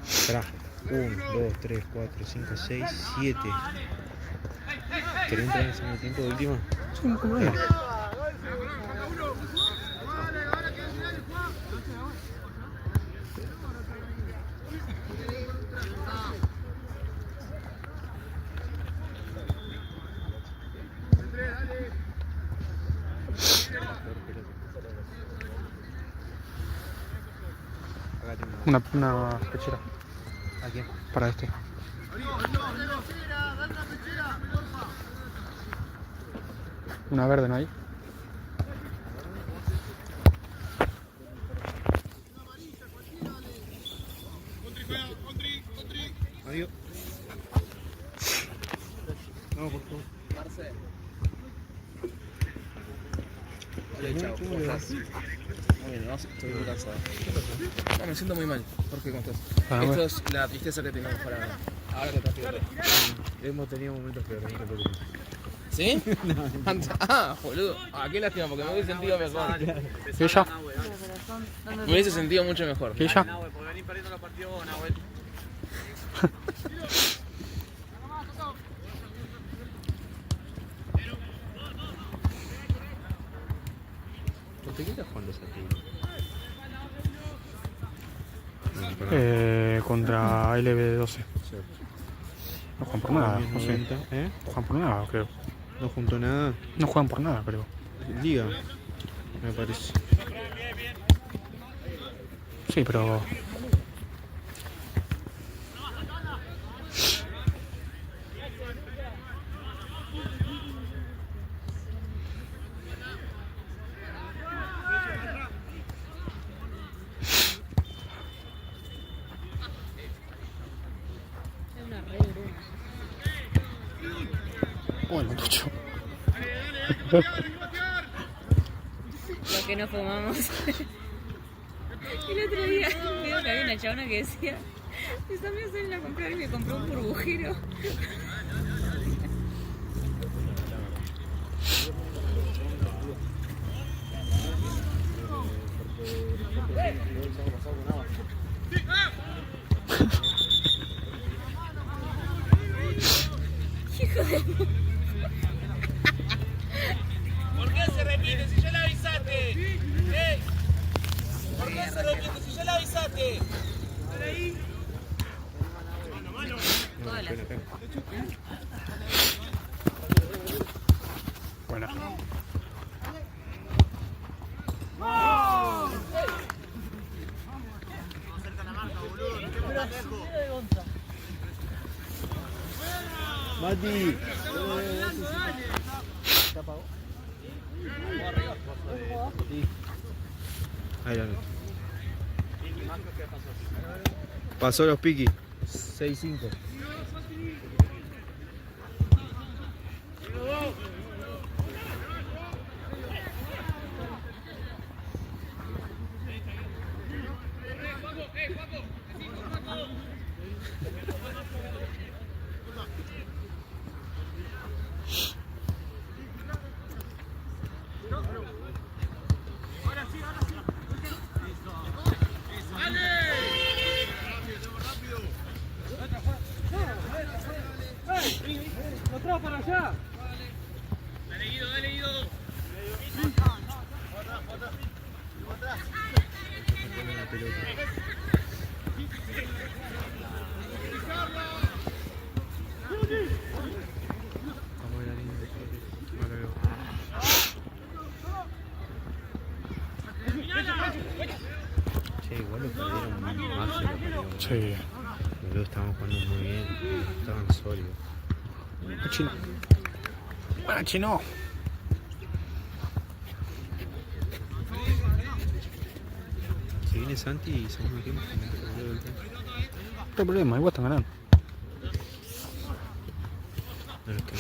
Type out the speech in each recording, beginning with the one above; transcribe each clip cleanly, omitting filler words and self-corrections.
Esperá. 1, 2, 3, 4, 5, 6, 7. ¿Querés entrar en el segundo tiempo de última? Sí, no problema. Una pechera. ¿A quién? Para este. Una verde, ¿no hay? Adiós. No, por favor. Hola, chao. ¿Cómo estás? Muy bien, no, estoy muy cansado. No, me siento muy mal. Jorge, ¿cómo estás? Esto es la tristeza que tenemos para ahora que estás pidiendo. Hemos tenido momentos peores, no te preocupes. ¿Sí? Ah, boludo. Ah, qué lástima, porque me hubiese sentido mejor. ¿Ella? Me hubiese sentido mucho mejor. ¿Ella? ¿Por qué estás jugando esa team? Contra LB12. Sí. No juegan por nada, no sé. 90, ¿eh? No juegan por nada, creo. No juntó nada. No juegan por nada, creo. Liga, me parece. Sí, pero... Bueno, Tucho. Lo que no fumamos. El otro día veo que había una chabona que decía: mis amigos salen a comprar y me compró un burbujero. Hijo de... ¿Por qué se repite si ya la avisaste? ¿Eh? ¿Por qué se repite si ya la avisaste? Todas las... Buena. Mati. Ahí la pasó los piquis. 6-5. Che, igual lo perdieron más de lo perdieron. Sí. Boludo, estaban jugando muy bien, estaban sólidos. Chino. Buena, Chino. Si viene Santi y segundo tiempo, se mete el boludo del tiempo. No hay problema, igual están ganando. No los que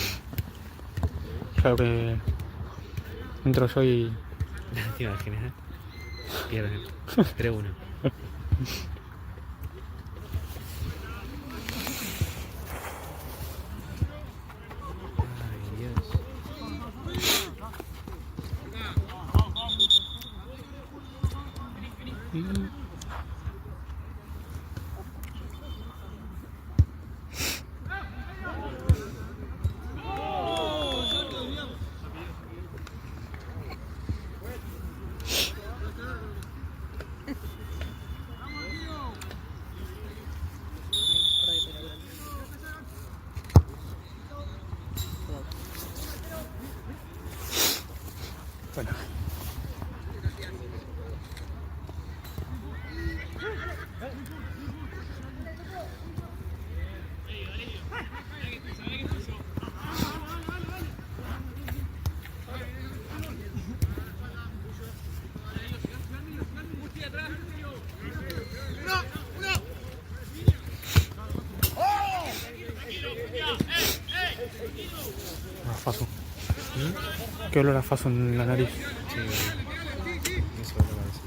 Claro que entro yo y... ¿Te imaginas? Pierden 3-1. Ay, Dios. Faso. ¿Qué olor a Faso en la nariz? Sí, eso es lo que parece.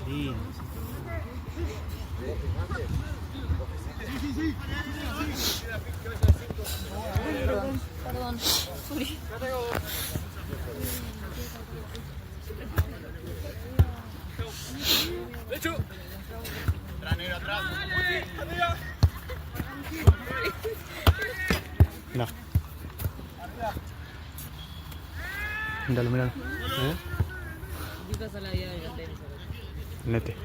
Lindo. Perdón. Sorry. No. Míralo, míralo. Vi pasar la vida del hotel. Nete.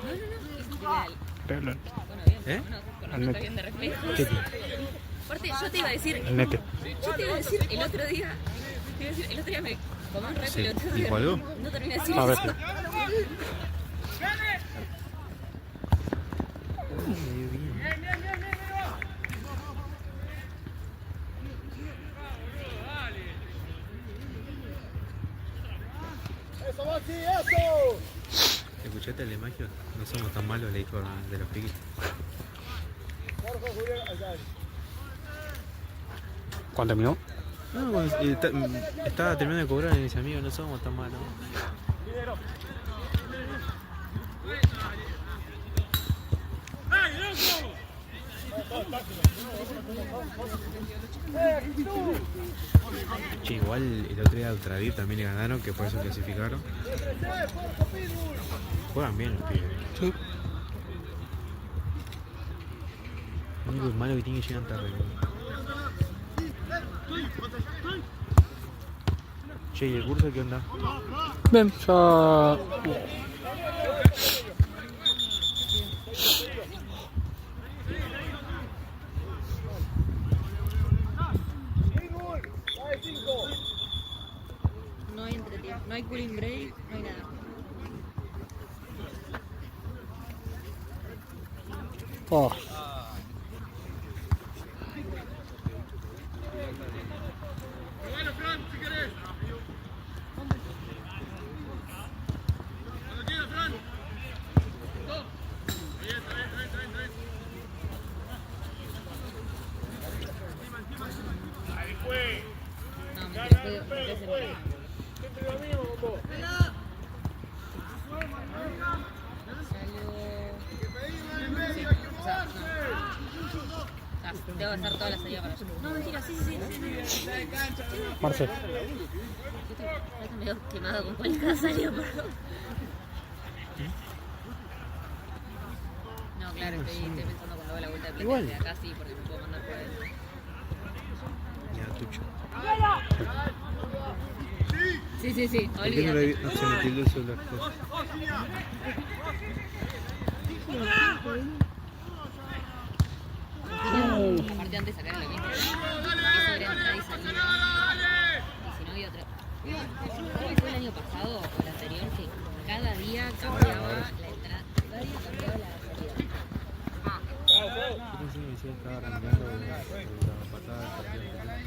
No, es real. Real. Bueno, bien. ¿Eh? Bueno, Al está nete. bien de respeto. ¿Qué? Aparte, yo te iba a decir, El nete. el otro día, me comí un reto Sí. y el otro día ¿Dijo algo? no terminé de decir A ver. eso. Medio bien. ¿Escuchaste el de Magio? No somos tan malos, le dijo de los piquis. ¿Cuándo terminó? No, pues, estaba terminando de cobrar y me dice, amigo, no somos tan malos. Che, igual el otro día a Ultradir también le ganaron, que por eso clasificaron. Juegan bien los pibes. Sí. Lo único malo que tiene que llegar tarde. Che, ¿y el curso qué onda? Bien, ya. No hay entretiempo, no hay cooling break, no hay nada. Oh. No, me quedé separado. Tengo que hacer toda la salida para allá. No, mentira, sí. Marce. Estoy medio quemado con cualquier salida, perdón. No, claro, estoy pensando cuando hago la vuelta de plata de acá sí, porque me puedo mandar por ahí. Ya, Tucho. Sí, ¿Por qué no, olvídate. no se metió el uso de las cosas? Aparte antes sacaron lo mismo. Eso era entrar y salir. Y si no había otra. Creo que fue el año pasado o el anterior que cada día cambiaba la entrada. Cada día cambiaba la salida. Yo pensé que decía que estaba arrancando la patada del partido anterior.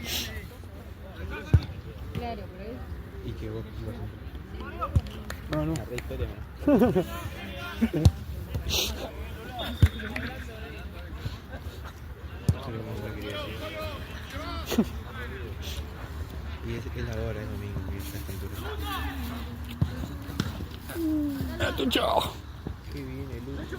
Claro, pero es. Y que vos ibas a entrar. No, no. La re historia, y es la hora, es domingo, que está escritura. Tucho. Qué bien el uso.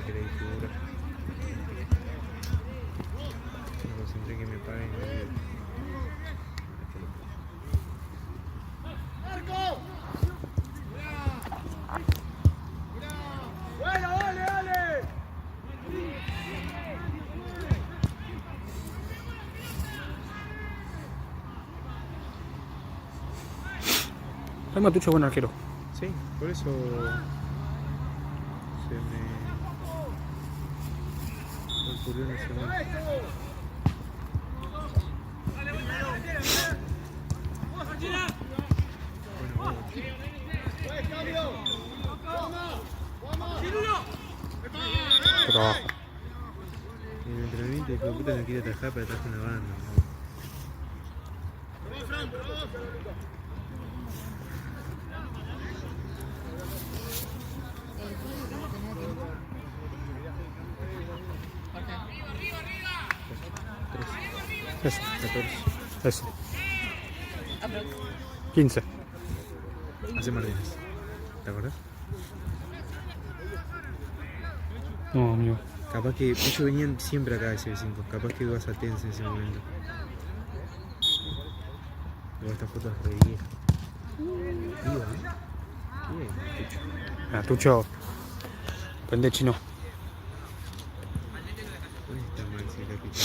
que le figura. Me concentré que me paguen. El Matucho es buen arquero. Sí, por eso se me ocurrió en ese momento. Pero abajo. En el entrenamiento el puta me quiere atajar para atrás con la banda. Eso. 14. Eso. 15. Hace Martínez. ¿Te acuerdas? No, amigo. Capaz que ellos venían siempre acá a SB5. Capaz que ibas a Tense en ese momento. Luego esta foto es re vieja. Iba, ¿eh? Bien, Matucho. Prende chino. ¿dónde está Maxi, el capitán?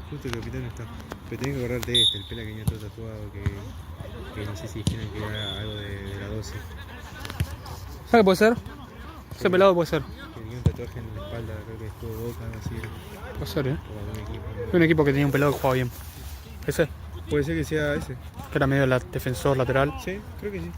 Justo el capitán no está. Pero tenés que acordarte de este, el pela que tenía todo tatuado, que no sé si dijeron que era algo de la 12. ¿Sabes qué puede ser? Ese pelado puede ser. Que tenía un tatuaje en la espalda, creo que es todo Boca, algo así. Puede ser, O algún equipo. Hay un equipo que tenía un pelado que jugaba bien. Ese, Puede ser que sea ese. que era medio defensor lateral. Sí, creo que sí.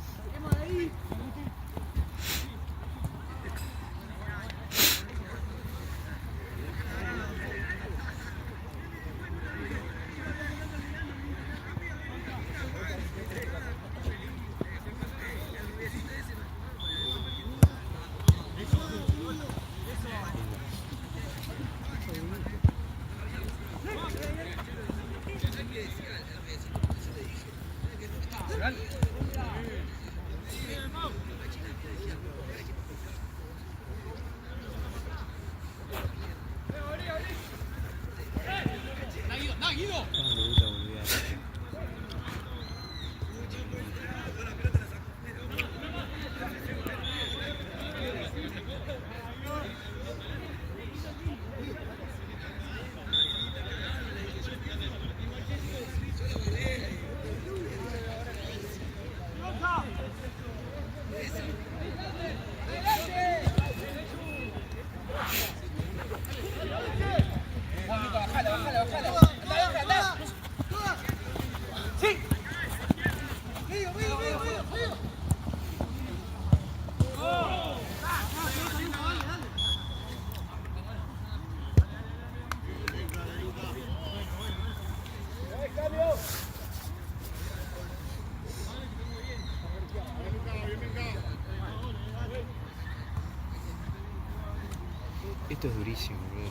Esto es durísimo, bro.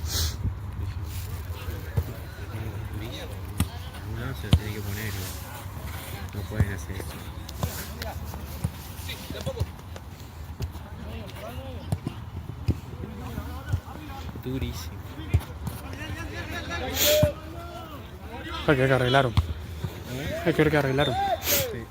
Es durísimo. Un lado se lo tiene que poner, bro. No pueden hacer esto. Durísimo. Hay que ver que arreglaron. Hay que ver que arreglaron. Sí.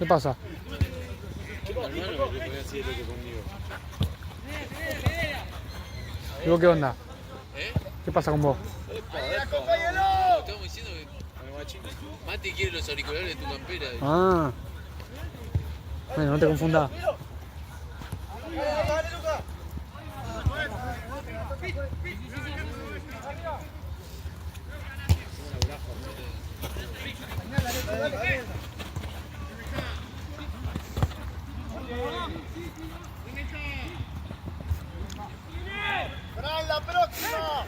¿Qué pasa? ¿Y vos qué onda? ¿Qué pasa con vos? Estamos diciendo que Mati quiere los auriculares de tu campera. Ah. Bueno, no te confundas. ¡La próxima!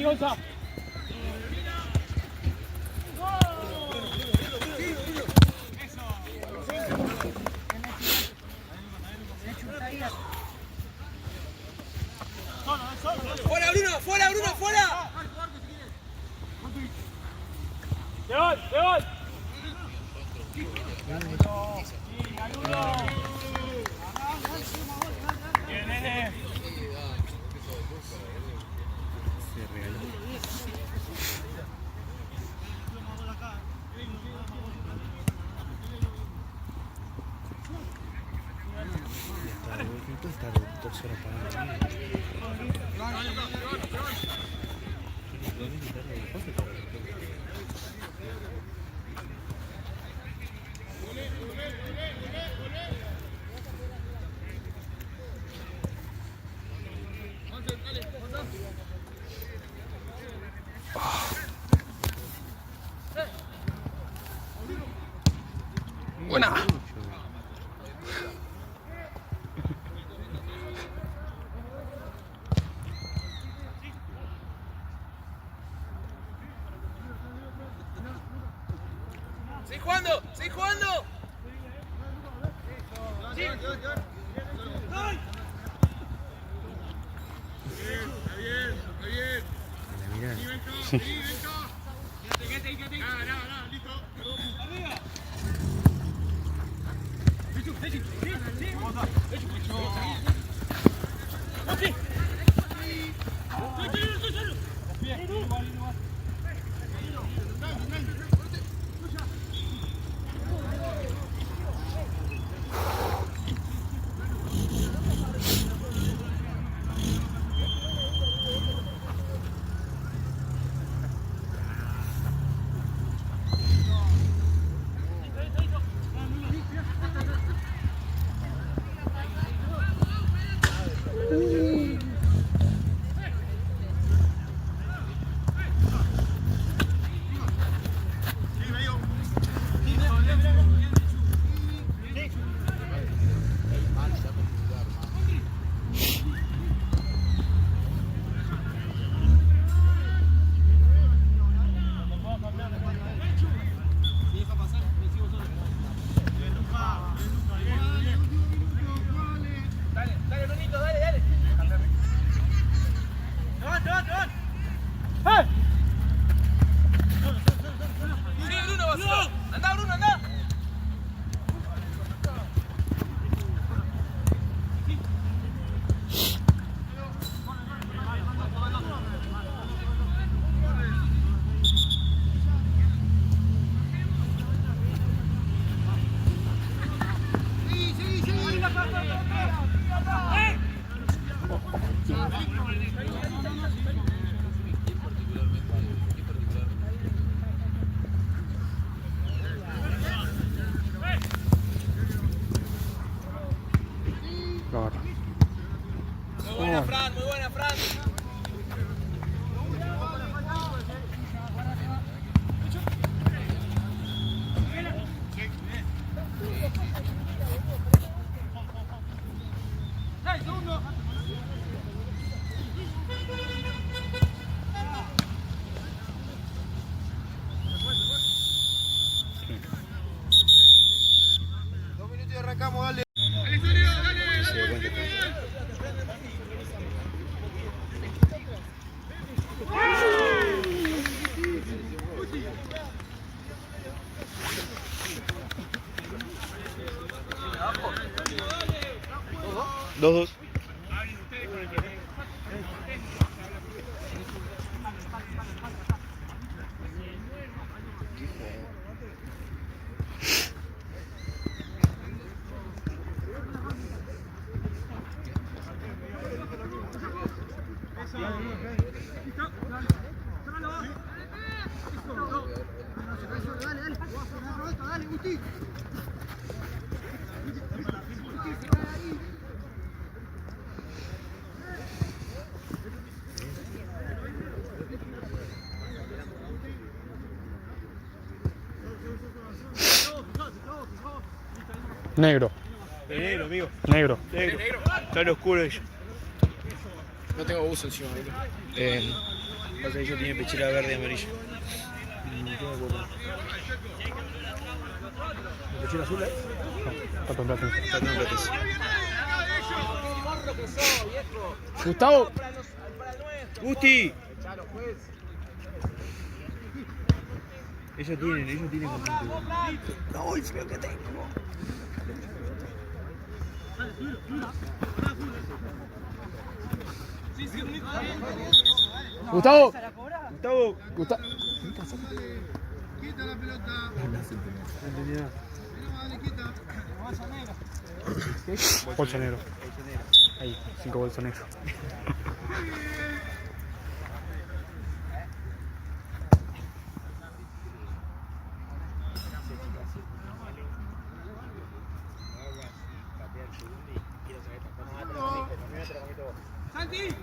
Así, Gonza. ¡Fuera, Bruno! ¡Fuera, Bruno! ¡Fuera! ¡León! ¡León! ¡Bien, nene! Se regaló. Ya está, 2 horas parando. Buena. ¡Sigue jugando! ¡Sigue jugando! ¡Sí! Mirá. Dale, Brunito, dale. Sí, Bruno, vacío. Anda, Bruno, anda. Lo agarra. Muy buena, Fran, muy buena, Fran. Se dio cuenta que- Dos. Negro. Negro, amigo. Negro. Negro. Está en oscuro ellos. No tengo uso encima, boludo. Pasa que ella tiene pechera verde y amarilla. ¿Pechera azul, Está todo en plata. Está todo en plates. Gustavo. ¡Gusti! Ellos tienen conjunto. No, el frío que tengo. Gustavo. Gustavo. Gustavo. Quita la pelota. No entendí nada. Bolso negro. Ahí, 5 bolsos negros. Santi.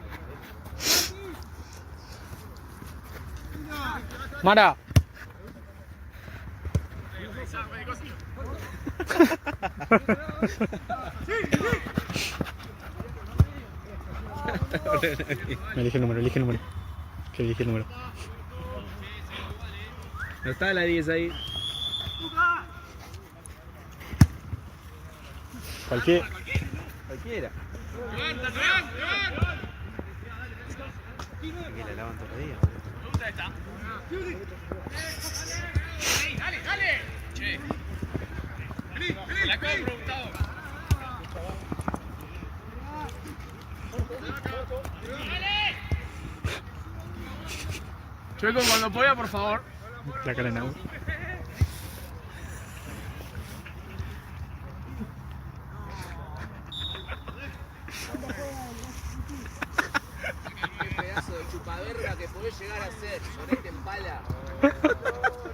Mara. Me elige el número, elige el número. Que elige el número. No está la 10 ahí. Cualquiera. Cualquiera. Que la lavan todos los días. Dale, dale. Che. La compro, Gustavo. Checo, cuando pueda, por favor. La cara en agua. Qué pedazo de chupaverga que podés llegar a ser, Sorete en pala.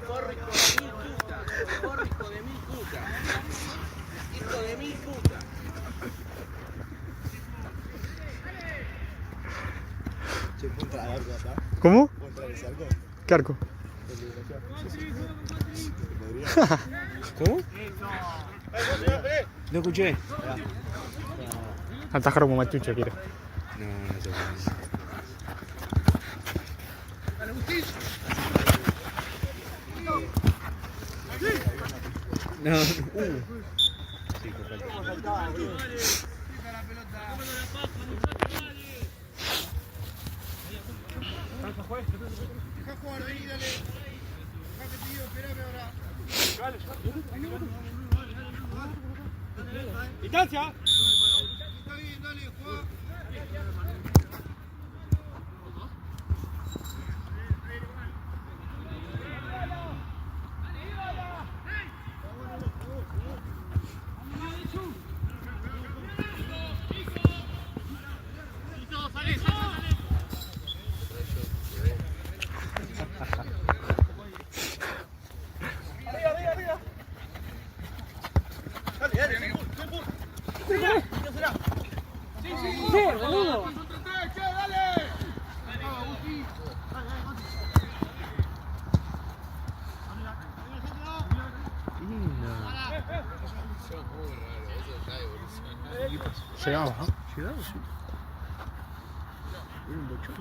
Corrico de mil puta. Corrico de mil puta. Hijo de mil puta. ¿Cómo? ¿Qué arco? ¿Cómo? No escuché. Atajar como machucho quiere. No, no se puede. No, Sí, que falta. Quita la pelota. Deja jugar, vení, dale. Deja que te digo, esperame ahora. ¡Distancia! Está bien, dale, juega. Llegamos, ¿no? Llegado, sí. Era un bochón.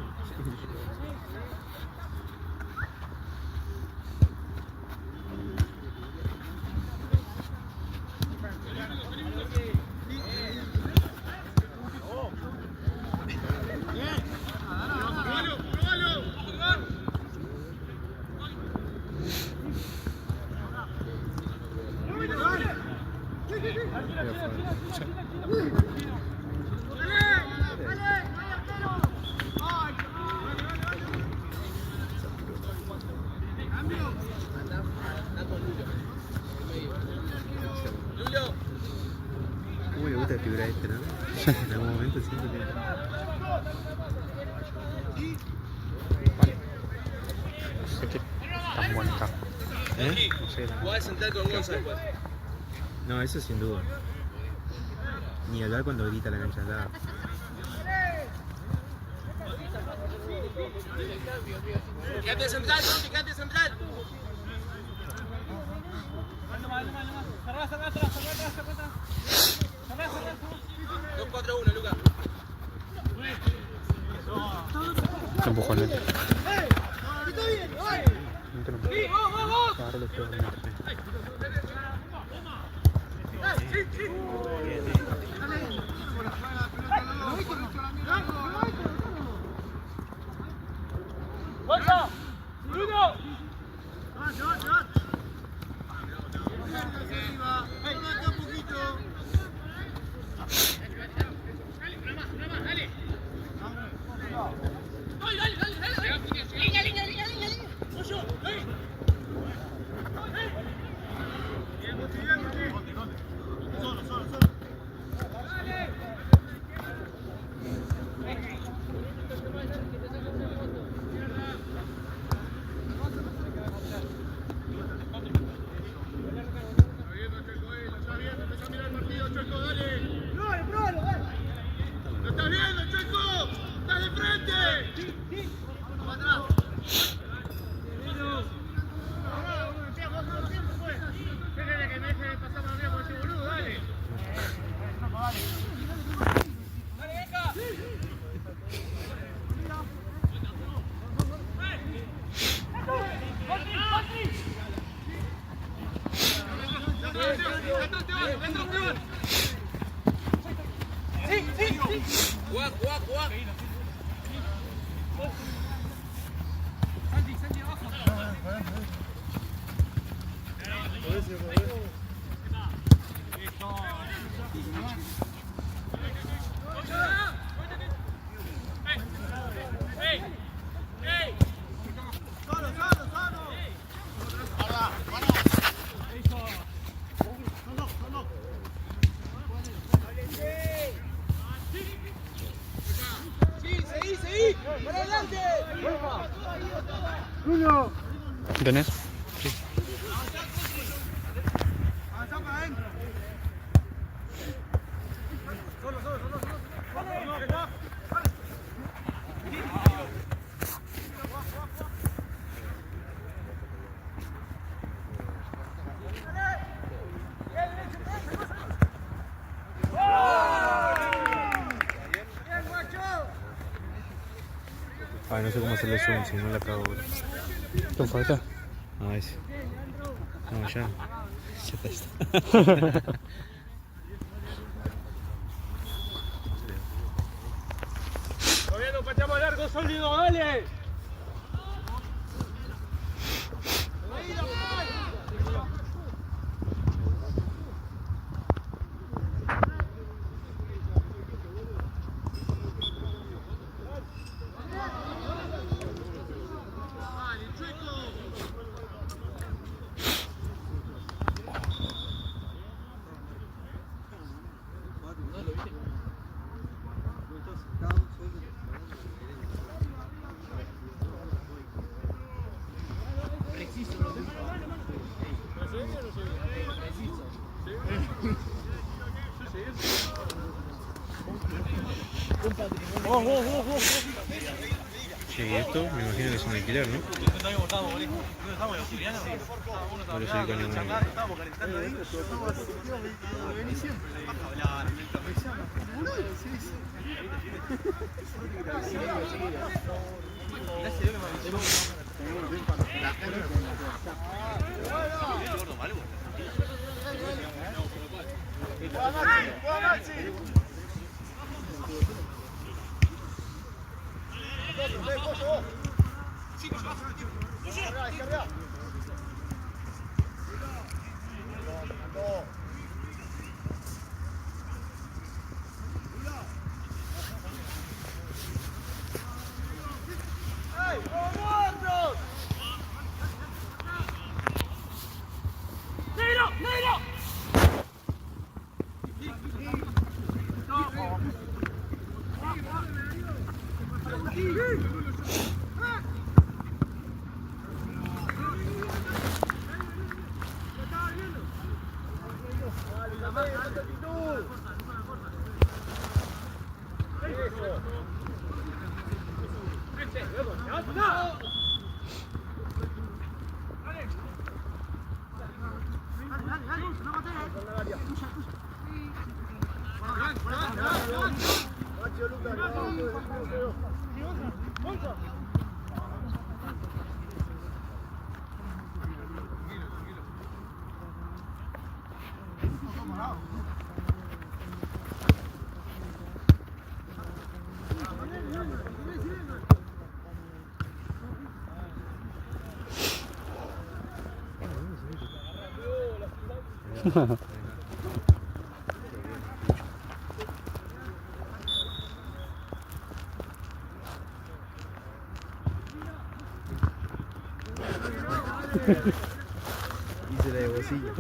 ¿Cómo le gusta figurar este, no? En algún momento siempre tiene. No sé qué tan bueno está. ¿Eh? No sé, la... Podés sentar con Gonza después. No, eso sin duda. Ni hablar cuando grita la cancha al lado. Quédate central, Conti, quédate central. Dos, 4, 1, Lucas. Te empujó el ¿Tenés? Sí. Ay, no sé cómo hacerle zoom, si no la acabo. ¿Qué falta? No, ese. No, ya. Ya está. Todavía no pachamos largo, sólido, dale. Sí, esto me imagino que es un alquiler, ¿no? No lo sé con ningún. Hice la de bolsillo.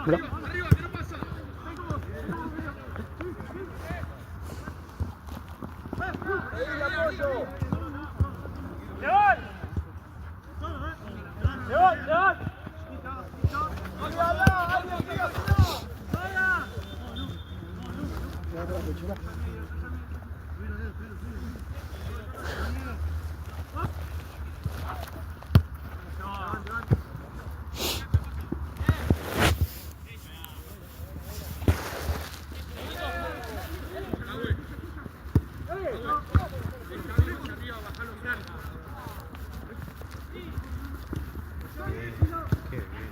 Mira. Qué bien.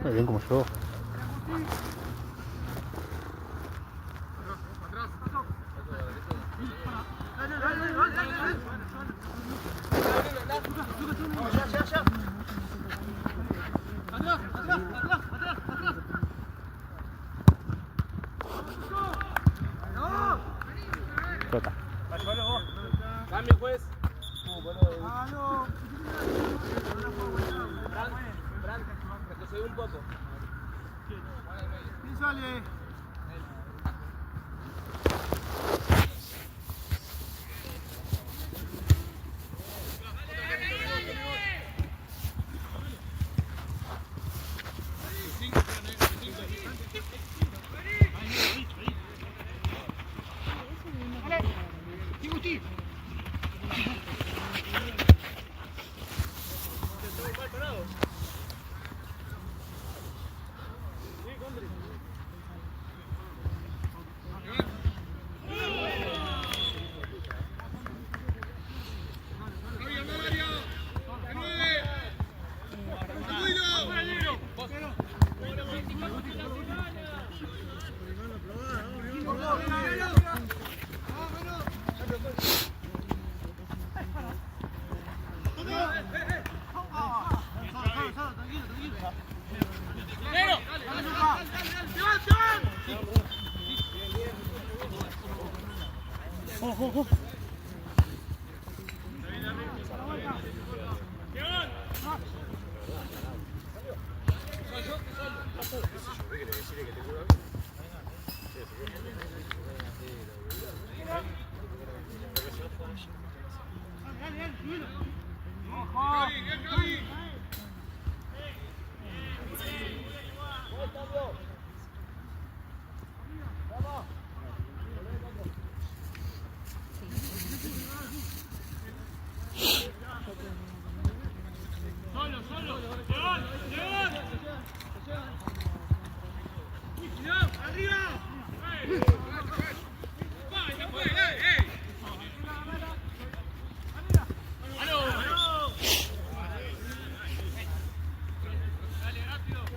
Muy bien como llegó. Pelota. Cambio, juez. Fran, retrocede un poco. ¿Quién sale?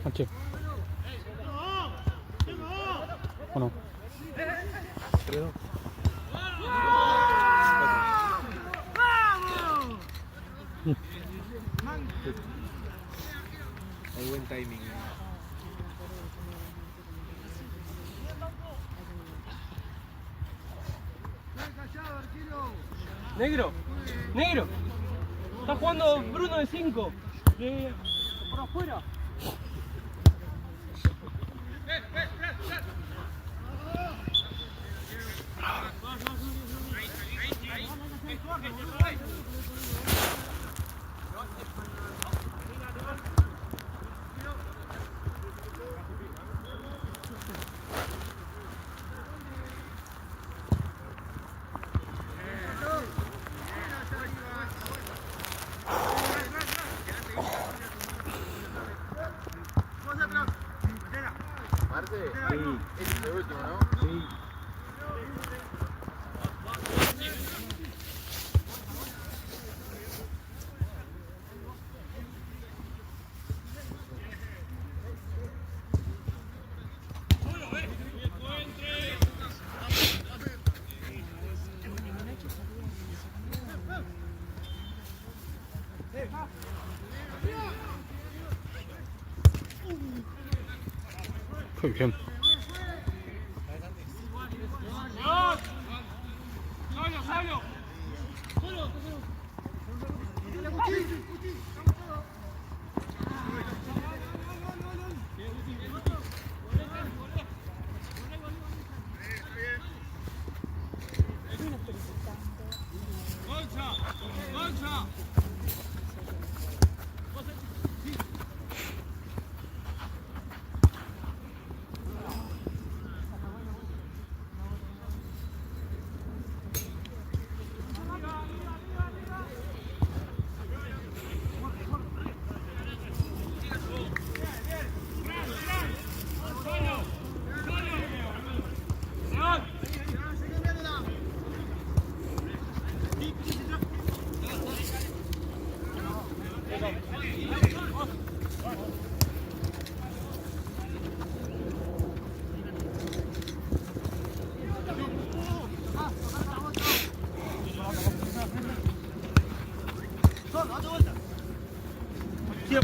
Aquí. ¿O no? Hay buen timing. Negro, negro. Está jugando Bruno de 5. Por afuera. Este es el último, ¿no? Sí. Muy bien.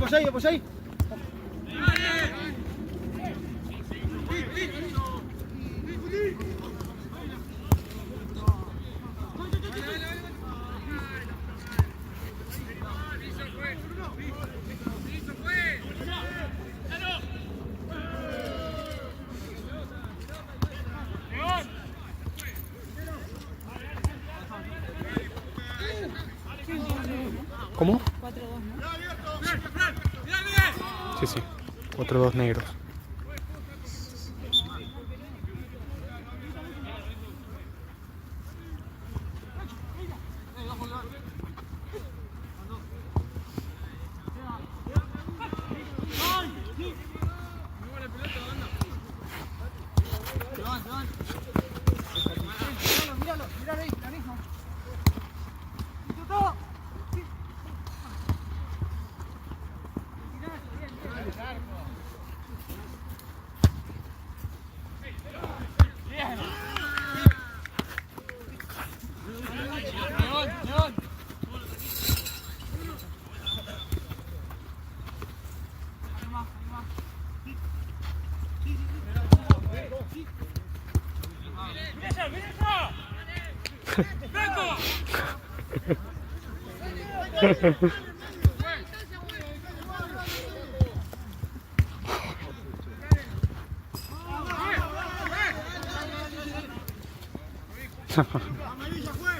Sí, apoyá ahí. ¿Cómo? 4-2, ¿no? Sí, sí. 4-2 negros. Míralo ahí, la misma. Amarilla, fue.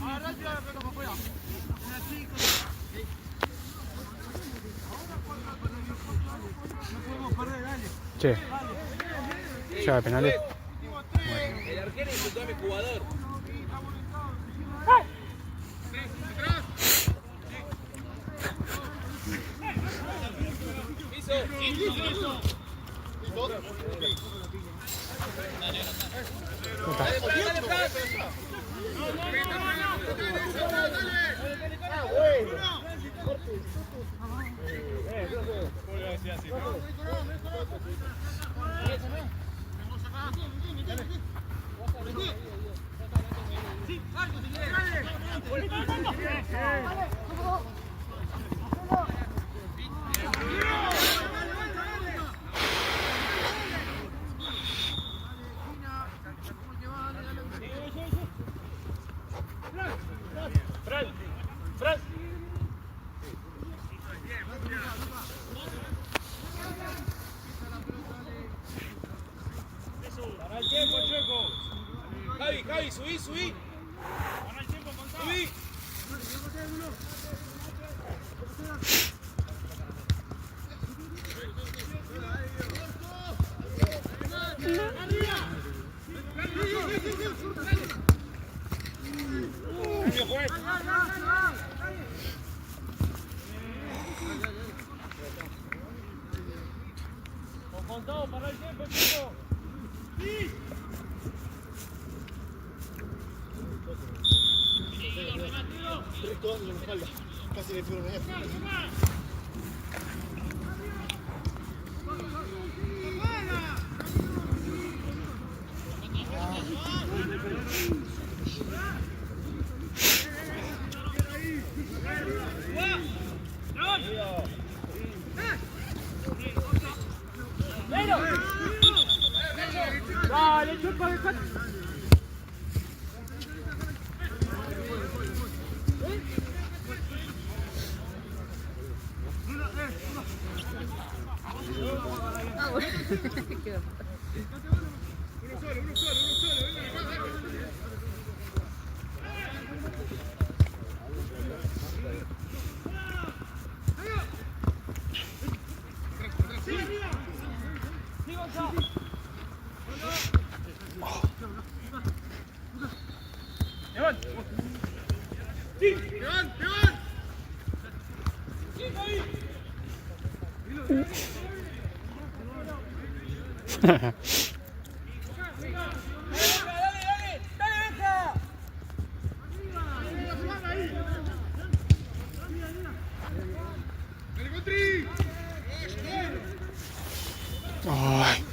Ahora tira la pelota para afuera. No podemos perder, dale. Che. Ya de penales. El arquero insultó a mi jugador. Javi, subí. Subí. Casi le pego una vez. Ah, bueno. Qué bueno. Ay.